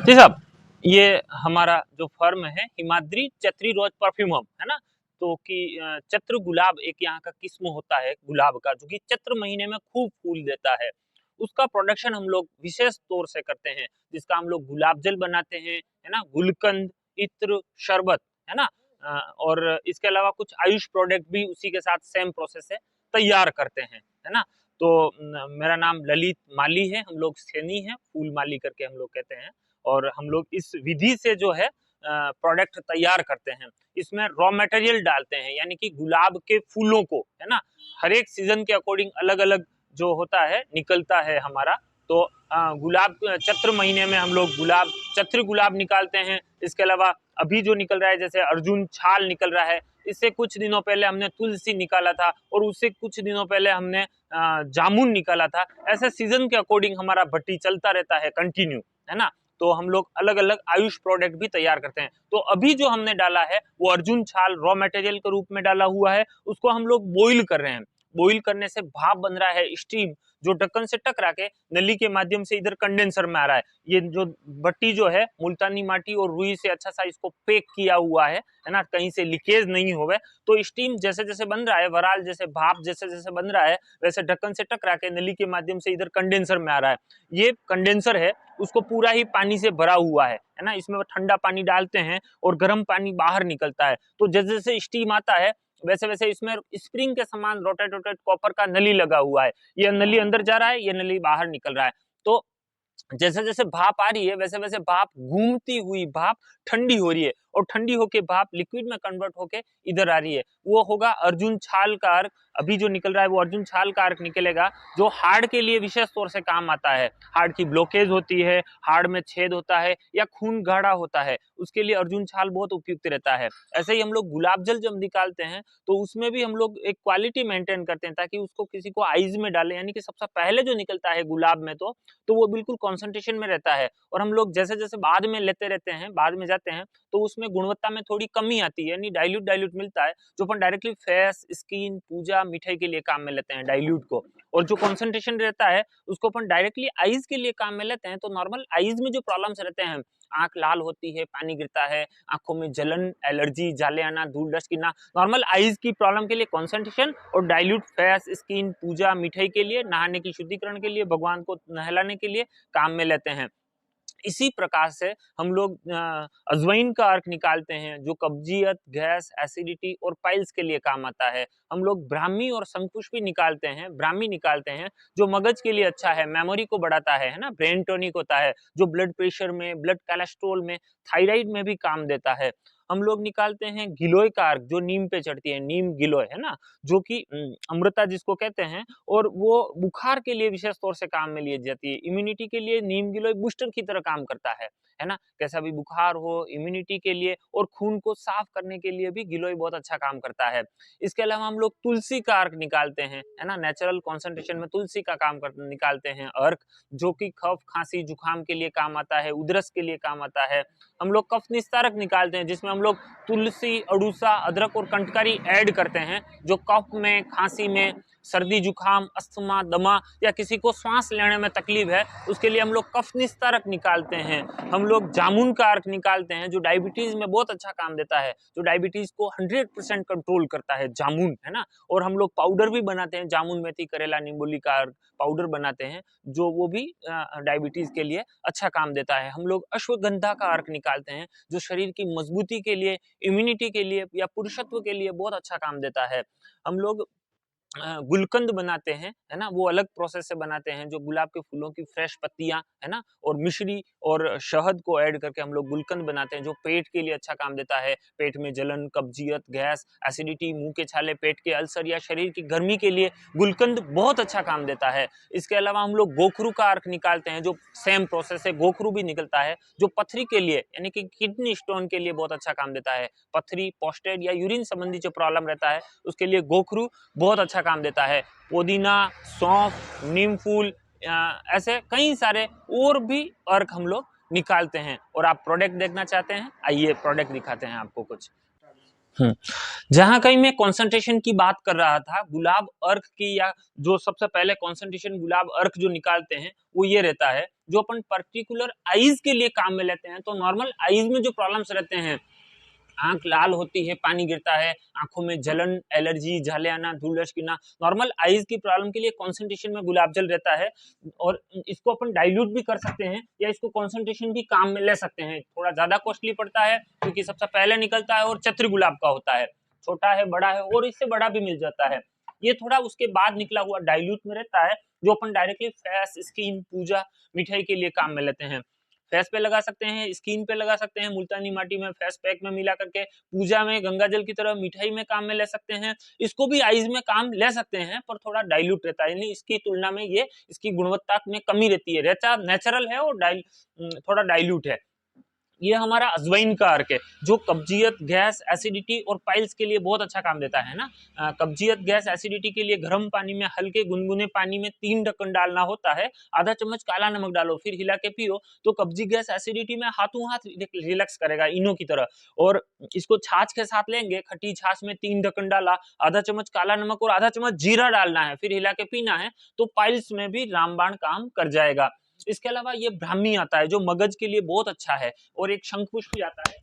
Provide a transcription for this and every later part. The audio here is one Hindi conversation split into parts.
जी साहब, ये हमारा जो फर्म है हिमाद्री चत्री रोज परफ्यूम हब, है ना? तो कि चत्र गुलाब एक यहाँ का किस्म होता है गुलाब का, जो कि चत्र महीने में खूब फूल देता है। उसका प्रोडक्शन हम लोग विशेष तौर से करते हैं, जिसका हम लोग गुलाब जल बनाते हैं, है ना? गुलकंद, इत्र, शरबत, है ना? और इसके अलावा कुछ आयुष प्रोडक्ट भी उसी के साथ सेम प्रोसेस से तैयार करते हैं, है ना? तो मेरा नाम ललित माली है, हम लोग सैनी हैं, फूल माली करके हम लोग कहते हैं। और हम लोग इस विधि से जो है प्रोडक्ट तैयार करते हैं। इसमें रॉ मटेरियल डालते हैं, यानी कि गुलाब के फूलों को, है ना? हर एक सीजन के अकॉर्डिंग अलग-अलग जो होता है निकलता है हमारा। तो गुलाब चैत्र महीने में हम लोग गुलाब चत्र गुलाब निकालते हैं। इसके अलावा अभी जो निकल रहा है जैसे अर्जुन छाल निकल रहा है, इससे कुछ दिनों पहले हमने तुलसी निकाला था और उससे कुछ दिनों पहले हमने जामुन निकाला था। ऐसे सीजन के अकॉर्डिंग हमारा भट्टी चलता रहता है कंटिन्यू, है ना? तो हम लोग अलग-अलग आयुष प्रोडक्ट भी तैयार करते हैं। तो अभी जो हमने डाला है वो अर्जुन छाल रॉ मटेरियल के रूप में डाला हुआ है, उसको हम लोग बॉईल कर रहे हैं। बॉईल करने से भाप बन रहा है, स्टीम जो ढक्कन से टकरा के नली के माध्यम से इधर कंडेंसर में आ रहा है। ये जो भट्टी जो है मुल्तानी माटी और रुई से अच्छा सा इसको पैक किया हुआ है ना? कहीं से लीकेज नहीं होवे। तो स्टीम जैसे-जैसे बन रहा है, वराल जैसे भाप जैसे-जैसे बन रहा है, वैसे ढक्कन से टकरा के नली के माध्यम से इधर कंडेंसर में आ रहा है। ये कंडेंसर है, उसको पूरा ही पानी से भरा हुआ है ना? इसमें ठंडा पानी डालते हैं और गर्म पानी बाहर निकलता है। तो जैसे-जैसे स्टीम आता है, वैसे-वैसे इसमें स्प्रिंग के समान रोटेट कॉपर का नली लगा हुआ है। ये नली अंदर जा रहा है, ये नली बाहर निकल रहा है। तो जैसे-जैसे भाप आ रही है, वैसे-वैसे भाप घूमती हुई भाप ठंडी हो रही है और ठंडी होके भाप लिक्विड में कन्वर्ट होके इधर आ रही है। वो होगा अर्जुन छाल का अर्क। अभी जो निकल रहा है वो अर्जुन छाल का अर्क निकलेगा, जो हार्ट के लिए विशेष तौर से काम आता है। हार्ट की ब्लॉकेज होती है, हार्ट में छेद होता है या खून गाढ़ा होता है, उसके लिए अर्जुन छाल बहुत उपयुक्त रहता है। ऐसे ही हम लोग गुलाब जल जब निकालते हैं, तो उसमें भी हम लोग एक क्वालिटी मेंटेन करते हैं ताकि उसको किसी को आइज़ में डालें, यानी कि सबसे पहले जो निकलता है गुलाब में तो वो बिल्कुल कंसंट्रेशन में रहता है और हम लोग जैसे-जैसे बाद में लेते रहते हैं, बाद में जाते हैं, तो उसमें गुणवत्ता में थोड़ी कमी आती है, यानी डाइल्यूट मिलता है, जो अपन डायरेक्टली फेस, स्किन, पूजा, मिठाई के लिए काम में लेते हैं डाइल्यूट को। और जो कंसंट्रेशन रहता है, उसको अपन डायरेक्टली आइज़ के लिए काम में लेते हैं, तो नॉर्मल आइज़ में जो प्रॉब्लम्स रहते हैं, आँख लाल होती है, पानी गिरता है, आँखों में जलन, एलर्जी, जाले आना, धूल डस्ट गिरना, नॉर्मल आइज़ की प्रॉब्लम के लिए कंसंट्रेशन और डाइल्यूट फेस, स्किन, पूजा, मिठाई के लिए, नहाने की शुद्धिकरण के लिए, भगवान को नहलाने के लिए काम में लेते हैं। इसी प्रकार से हम लोग अजवाइन का अर्क निकालते हैं, जो कब्जियत, गैस, एसिडिटी और पाइल्स के लिए काम आता है। हम लोग ब्राह्मी और शंखपुष्पी निकालते हैं, ब्राह्मी निकालते हैं, जो मगज के लिए अच्छा है, मेमोरी को बढ़ाता है ना? ब्रेन टॉनिक होता है, जो ब्लड प्रेशर में, ब्लड कोलेस्ट्रॉल में, थायराइड में भी काम देता है। हम लोग निकालते हैं गिलोय का अर्क, जो नीम पे चढ़ती है, नीम गिलोय, है ना? जो कि अमृता जिसको कहते हैं, और वो बुखार के लिए विशेष तौर से काम में ली जाती है। इम्यूनिटी के लिए नीम गिलोय बूस्टर की तरह काम करता है ना? कैसा भी बुखार हो, इम्यूनिटी के लिए और खून को साफ करने के लिए भी गिलोय बहुत अच्छा काम करता है। इसके अलावा हम लोग तुलसी का अर्क निकालते हैं, है ना? नेचुरल कंसंट्रेशन में तुलसी का काम कर निकालते हैं अर्क, जो कि कफ, खाँसी, जुकाम के लिए काम आता है, उधरस के लिए काम आता है। हम लोग कफ निस्तारक निकालते हैं, जिसमें हम लोग तुलसी, अड़ूसा, अदरक और कंटकारी ऐड करते हैं, जो कफ में, खाँसी में, सर्दी जुकाम, अस्थमा, दमा या किसी को श्वास लेने में तकलीफ है, उसके लिए हम लोग कफ निस्तारक निकालते हैं। हम लोग जामुन का अर्क निकालते हैं, जो डायबिटीज में बहुत अच्छा काम देता है, जो डायबिटीज को 100% कंट्रोल करता है जामुन, है ना? और हम लोग पाउडर भी बनाते हैं, जामुन, मेथी, करेला, नींबोली का अर्क पाउडर बनाते हैं, जो वो भी डायबिटीज के लिए अच्छा काम देता है। हम लोग अश्वगंधा का अर्क निकालते हैं, जो शरीर की मजबूती के लिए, इम्यूनिटी के लिए या पुरुषत्व के लिए बहुत अच्छा काम देता है। हम लोग गुलकंद बनाते हैं, है ना? वो अलग प्रोसेस से बनाते हैं, जो गुलाब के फूलों की फ्रेश पत्तियाँ, है ना? और मिश्री और शहद को ऐड करके हम लोग गुलकंद बनाते हैं, जो पेट के लिए अच्छा काम देता है। पेट में जलन, कब्जियत, गैस, एसिडिटी, मुँह के छाले, पेट के अल्सर या शरीर की गर्मी के लिए गुलकंद बहुत अच्छा काम देता है। इसके अलावा हम लोग गोखरू का अर्क निकालते हैं, जो सेम प्रोसेस है, गोखरू भी निकलता है, जो पथरी के लिए यानी कि किडनी स्टोन के लिए बहुत अच्छा काम देता है। पथरी, प्रोस्टेट या यूरिन संबंधी जो प्रॉब्लम रहता है, उसके लिए गोखरू बहुत अच्छा काम देता है। पुदीना, सौंफ, नीम फूल, ऐसे कई सारे और भी अर्क हम लोग निकालते हैं। और आप प्रोडक्ट देखना चाहते हैं, आइए प्रोडक्ट दिखाते हैं आपको कुछ। जहां कहीं मैं कॉन्सेंट्रेशन की बात कर रहा था, गुलाब अर्क की, या जो सबसे पहले कॉन्सेंट्रेशन गुलाब अर्क जो निकालते हैं वो ये रहता है, जो अपन पर्टिकुलर आईज के लिए काम में लेते हैं। तो नॉर्मल आईज में जो प्रॉब्लम्स रहते हैं, आंख लाल होती है, पानी गिरता है, आंखों में जलन, एलर्जी, झाले आना, धूलस गिरना, नॉर्मल आईज की प्रॉब्लम के लिए कॉन्सेंट्रेशन में गुलाब जल रहता है। और इसको अपन डाइल्यूट भी कर सकते हैं या इसको कॉन्सेंट्रेशन भी काम में ले सकते हैं। थोड़ा ज्यादा कॉस्टली पड़ता है क्योंकि सबसे पहले निकलता है और चतुर गुलाब का होता है, छोटा है, बड़ा है, और इससे बड़ा भी मिल जाता है। ये थोड़ा उसके बाद निकला हुआ डाइल्यूट में रहता है, जो अपन डायरेक्टली फेस, स्किन, पूजा, मिठाई के लिए काम में लेते हैं। फेस पे लगा सकते हैं, स्किन पे लगा सकते हैं, मुल्तानी माटी में फेस पैक में मिला करके, पूजा में गंगा जल की तरह मिठाई में काम में ले सकते हैं। इसको भी आइज में काम ले सकते हैं, पर थोड़ा डाइल्यूट रहता है, यानी इसकी तुलना में ये इसकी गुणवत्ता में कमी रहती है। रहता नेचुरल है और थोड़ा डाइल्यूट है। ये हमारा अजवाइन का अर्क है, जो कब्जियत, गैस, एसिडिटी और पाइल्स के लिए बहुत अच्छा काम देता है ना। कब्जियत, गैस, एसिडिटी के लिए गर्म पानी में, हल्के गुनगुने पानी में 3 ढक्कन डालना होता है, आधा चम्मच काला नमक डालो, फिर हिला के पियो, तो कब्जी, गैस, एसिडिटी में हाथों हाथ रिलैक्स करेगा, इनो की तरह। और इसको छाछ के साथ लेंगे, खट्टी छाछ में 3 ढक्कन डाला, आधा चम्मच काला नमक और आधा चम्मच जीरा डालना है, फिर हिला के पीना है, तो पाइल्स में भी रामबाण काम कर जाएगा। इसके अलावा ये ब्राह्मी आता है, जो मगज के लिए बहुत अच्छा है, और एक शंख पुष्प भी आता है।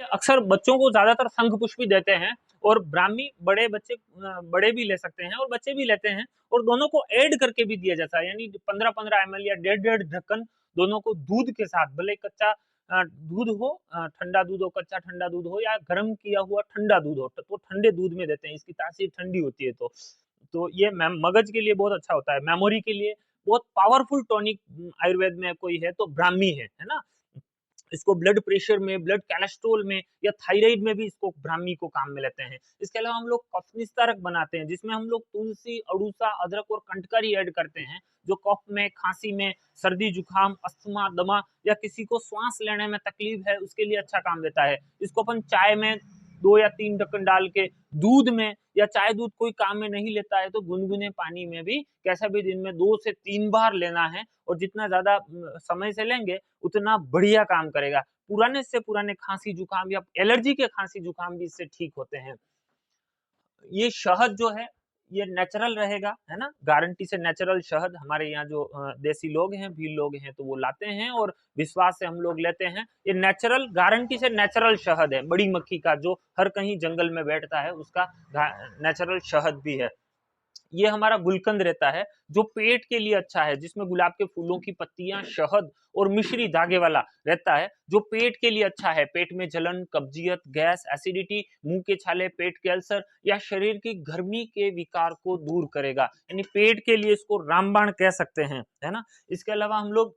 अक्सर बच्चों को ज्यादातर शंख पुष्प भी देते हैं, और ब्राह्मी बड़े बच्चे, बड़े भी ले सकते हैं और बच्चे भी लेते हैं, और दोनों को ऐड करके भी दिया जाता है, यानी 15-15 ml या 1.5 ढक्कन दोनों को दूध के साथ, भले कच्चा दूध हो, ठंडा दूध हो, कच्चा ठंडा दूध हो, या गर्म किया हुआ ठंडा दूध हो, तो ठंडे दूध में देते हैं, इसकी तासीर ठंडी होती है। तो ये मगज के लिए बहुत अच्छा होता है, मेमोरी के लिए बहुत पावरफुल टॉनिक आयुर्वेद में कोई है तो ब्राह्मी है ना। इसको ब्लड प्रेशर में, ब्लड कोलेस्ट्रॉल में या थायराइड में भी इसको ब्राह्मी को काम में लेते हैं। इसके अलावा हम लोग कफ निस्तारक बनाते हैं, जिसमें हम लोग तुलसी, अड़ूसा, अदरक और कंटकारी ऐड करते हैं, जो कफ में, खांसी में, सर्दी, जुकाम, अस्थमा, दमा या किसी को श्वास लेने में तकलीफ है, उसके लिए अच्छा काम देता है। इसको अपन चाय में 2 या 3 ढक्कन डाल के, दूध में, या चाय दूध कोई काम में नहीं लेता है तो गुनगुने पानी में भी कैसा भी दिन में 2 से 3 बार लेना है, और जितना ज्यादा समय से लेंगे उतना बढ़िया काम करेगा। पुराने से पुराने खांसी जुकाम या एलर्जी के खांसी जुकाम भी इससे ठीक होते हैं। ये शहद जो है ये नेचुरल रहेगा, है ना, गारंटी से नेचुरल शहद। हमारे यहाँ जो देसी लोग हैं, भील लोग हैं, तो वो लाते हैं और विश्वास से हम लोग लेते हैं। ये नेचुरल, गारंटी से नेचुरल शहद है, बड़ी मक्खी का, जो हर कहीं जंगल में बैठता है, उसका नेचुरल शहद भी है। ये हमारा गुलकंद रहता है, जो पेट के लिए अच्छा है, जिसमें गुलाब के फूलों की पत्तियां, शहद और मिश्री धागे वाला रहता है, जो पेट के लिए अच्छा है। पेट में जलन, कब्जियत, गैस, एसिडिटी, मुंह के छाले, पेट के अल्सर या शरीर की गर्मी के विकार को दूर करेगा, यानी पेट के लिए इसको रामबाण कह सकते हैं, है ना। इसके अलावा हम लोग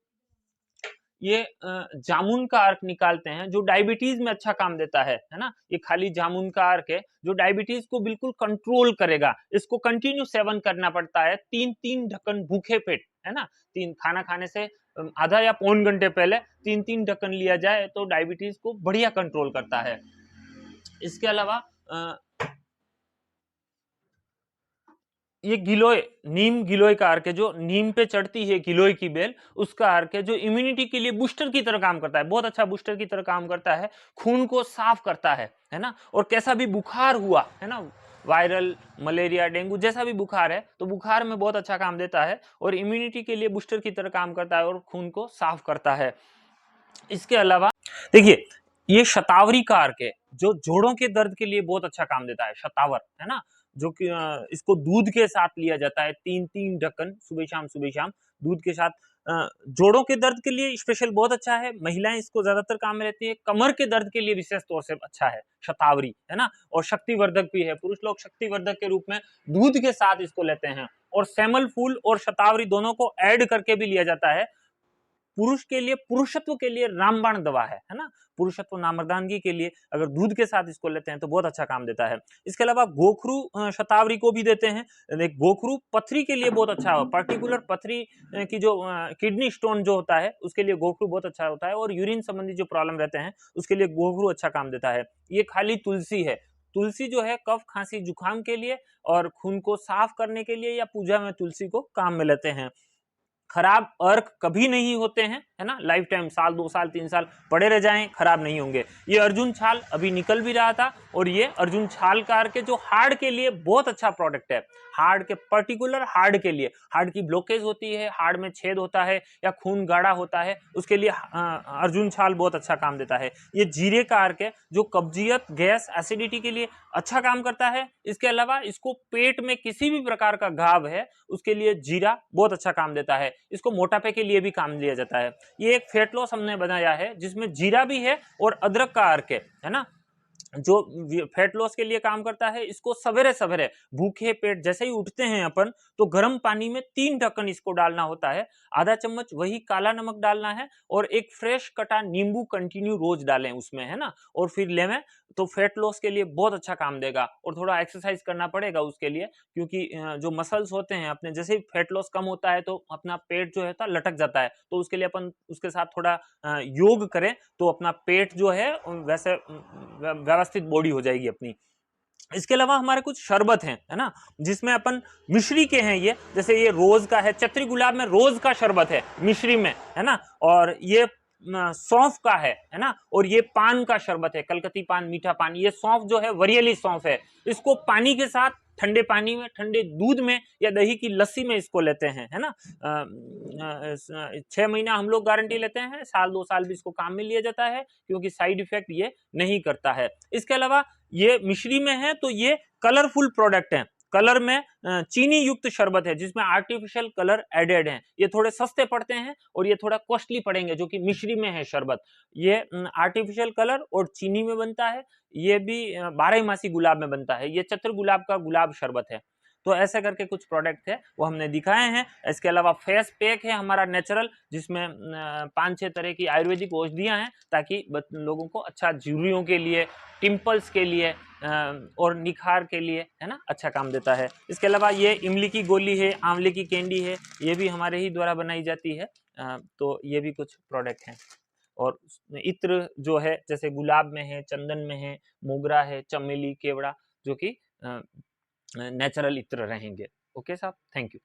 ये जामुन का अर्क निकालते हैं, जो डायबिटीज में अच्छा काम देता है ना। ये खाली जामुन का अर्क है, जो डायबिटीज को बिल्कुल कंट्रोल करेगा। इसको कंटिन्यू सेवन करना पड़ता है, 3-3 ढक्कन भूखे पेट, है ना। खाना खाने से आधा या पौन घंटे पहले 3-3 ढक्कन लिया जाए तो डायबिटीज को बढ़िया कंट्रोल करता है। इसके अलावा ये गिलोय, नीम गिलोय का अर्क है, जो नीम पे चढ़ती है गिलोय की बेल, उसका अर्क है, जो इम्यूनिटी के लिए बूस्टर की तरह काम करता है, बहुत अच्छा बूस्टर की तरह काम करता है, खून को साफ करता है ना। और कैसा भी बुखार हुआ, है ना, वायरल, मलेरिया, डेंगू जैसा भी बुखार है, तो बुखार में बहुत अच्छा काम देता है, और इम्यूनिटी के लिए बूस्टर की तरह काम करता है और खून को साफ करता है। इसके अलावा देखिए, ये शतावरी का अर्क है, जो जोड़ों के दर्द के लिए बहुत अच्छा काम देता है, शतावर, है ना, जो कि इसको दूध के साथ लिया जाता है, 3-3 ढक्कन सुबह शाम दूध के साथ। जोड़ों के दर्द के लिए स्पेशल बहुत अच्छा है, महिलाएं इसको ज्यादातर काम में रहती है। कमर के दर्द के लिए विशेष तौर से अच्छा है शतावरी, है ना। और शक्तिवर्धक भी है, पुरुष लोग शक्तिवर्धक के रूप में दूध के साथ इसको लेते हैं। और सेमल फूल और शतावरी दोनों को ऐड करके भी लिया जाता है। पुरुष के लिए, पुरुषत्व के लिए रामबाण दवा है ना। पुरुषत्व, नामर्दानगी के लिए अगर दूध के साथ इसको लेते हैं तो बहुत अच्छा काम देता है। इसके अलावा गोखरू शतावरी को भी देते हैं। गोखरू पथरी के लिए बहुत अच्छा है, पर्टिकुलर पथरी की जो किडनी स्टोन जो होता है उसके लिए गोखरू बहुत अच्छा होता है, और यूरिन संबंधी जो प्रॉब्लम रहते हैं उसके लिए गोखरू अच्छा काम देता है। ये खाली तुलसी है, तुलसी जो है कफ, खांसी, जुकाम के लिए और खून को साफ करने के लिए या पूजा में तुलसी को काम में लेते हैं। खराब अर्क कभी नहीं होते हैं, है ना, लाइफ टाइम, साल 2 साल 3 साल पड़े रह जाएं, खराब नहीं होंगे। ये अर्जुन छाल अभी निकल भी रहा था, और ये अर्जुन छाल कार के जो हार्ड के लिए बहुत अच्छा प्रोडक्ट है, हार्ड के, पर्टिकुलर हार्ड के लिए, हार्ड की ब्लॉकेज होती है, हार्ड में छेद होता है या खून गाढ़ा होता है, उसके लिए अर्जुन छाल बहुत अच्छा काम देता है। ये जीरे कार के जो कब्जियत, गैस, एसिडिटी के लिए अच्छा काम करता है। इसके अलावा इसको पेट में किसी भी प्रकार का घाव है उसके लिए जीरा बहुत अच्छा काम देता है। इसको मोटापे के लिए भी काम लिया जाता है। ये एक फेट लॉस हमने बनाया है जिसमें जीरा भी है और अदरक का अर्क है ना, जो फैट लॉस के लिए काम करता है। इसको सवेरे सवेरे भूखे पेट जैसे ही उठते हैं अपन, तो गर्म पानी में 3 ढक्कन इसको डालना होता है, आधा चम्मच वही काला नमक डालना है, और एक फ्रेश कटा नींबू कंटिन्यू रोज डालें उसमें, है ना, और फिर लेवें, तो फैट लॉस के लिए बहुत अच्छा काम देगा। और थोड़ा एक्सरसाइज करना पड़ेगा उसके लिए, क्योंकि जो मसल्स होते हैं अपने, जैसे ही फैट लॉस कम होता है तो अपना पेट जो है लटक जाता है, तो उसके लिए अपन उसके साथ थोड़ा योग करें तो अपना पेट जो है वैसे व्यवस्थित बॉडी हो जाएगी अपनी। इसके अलावा हमारे कुछ शरबत हैं, है ना, जिसमें अपन मिश्री के हैं, ये जैसे ये रोज का है, चत्री गुलाब में रोज का शरबत है मिश्री में, है ना, और ये सौंफ का है ना, और ये पान का शरबत है, कलकती पान, मीठा पान। ये सौंफ जो है वरियली सौंफ है, इसको पानी के साथ ठंडे पानी में, ठंडे दूध में या दही की लस्सी में इसको लेते हैं, है ना। 6 महीना हम लोग गारंटी लेते हैं, साल 2 साल भी इसको काम में लिया जाता है, क्योंकि साइड इफेक्ट ये नहीं करता है। इसके अलावा ये मिश्री में है तो ये कलरफुल प्रोडक्ट है, कलर में चीनी युक्त शरबत है जिसमें आर्टिफिशियल कलर एडेड है। ये थोड़े सस्ते पड़ते हैं और ये थोड़ा कॉस्टली पड़ेंगे, जो कि मिश्री में है शरबत। ये आर्टिफिशियल कलर और चीनी में बनता है, ये भी 12 मासी गुलाब में बनता है। ये चत्र गुलाब का गुलाब शरबत है। तो ऐसे करके कुछ प्रोडक्ट है वो हमने दिखाए हैं। इसके अलावा फेस पैक है हमारा नेचुरल, जिसमें 5-6 तरह की आयुर्वेदिक औषधियां हैं, ताकि लोगों को अच्छा, झुर्रियों के लिए, टिम्पल्स के लिए और निखार के लिए, है ना, अच्छा काम देता है। इसके अलावा ये इमली की गोली है, आंवले की कैंडी है, ये भी हमारे ही द्वारा बनाई जाती है। तो ये भी कुछ प्रोडक्ट हैं। और इत्र जो है, जैसे गुलाब में है, चंदन में है, मोगरा है, चमेली, केवड़ा, जो कि नेचुरल इत्र रहेंगे। ओके साहब, थैंक यू।